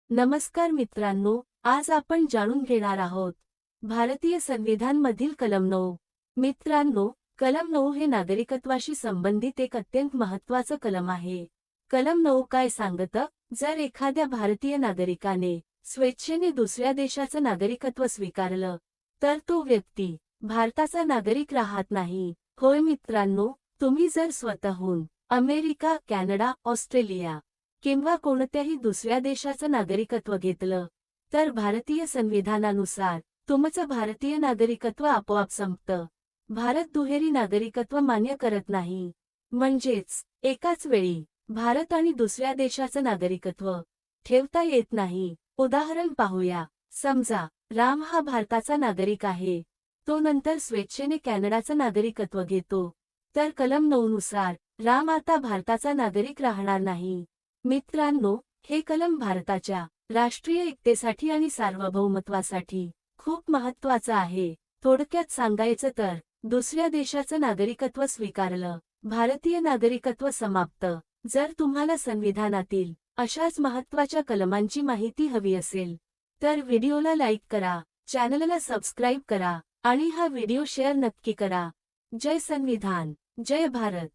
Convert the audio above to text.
नमस्कार मित्रांनो, आज आपण जाणून घेणार आहोत भारतीय संविधान मधील कलम 9। मित्रांनो, कलम 9 हे नागरिकत्वाशी संबंधित एक अत्यंत महत्त्वाचं कलम आहे। कलम 9 काय सांगतं? जर एखाद्या भारतीय नागरिकाने स्वेच्छेने दुसऱ्या देशाचं नागरिकत्व स्वीकारलं तर तो व्यक्ती भारताचा नागरिक राहत नाही। होय मित्रांनो, तुम्ही जर स्वतःहून अमेरिका, कॅनडा, ऑस्ट्रेलिया किंवा कोणत्याही दुसऱ्या देशाचं नागरिकत्व घेतलं तर भारतीय संविधानानुसार तुमचं भारतीय नागरिकत्व आपोआप संपतं। भारत दुहेरी नागरिकत्व मान्य करत नाही। म्हणजेच एकाच वेळी भारत आणि दुसऱ्या देशाचं नागरिकत्व ठेवता येत नाही। उदाहरण पाहूया। समजा राम हा भारताचा नागरिक आहे, तो नंतर स्वेच्छेने कॅनडाचं नागरिकत्व घेतो, तर कलम 9 नुसार राम आता भारताचा नागरिक राहणार नाही। मित्रांनो, हे कलम भारताच्या राष्ट्रीय एकतेसाठी आणि सार्वभौमत्वासाठी खूप महत्त्वाचं आहे। थोडक्यात सांगायचं तर दुसऱ्या देशाचं नागरिकत्व स्वीकारलं, भारतीय नागरिकत्व समाप्त। जर तुम्हाला संविधानातील अशाच महत्त्वाच्या कलमांची माहिती हवी असेल तर व्हिडिओला लाईक करा, चॅनलला सबस्क्राईब करा आणि हा व्हिडिओ शेअर नक्की करा। जय संविधान, जय भारत।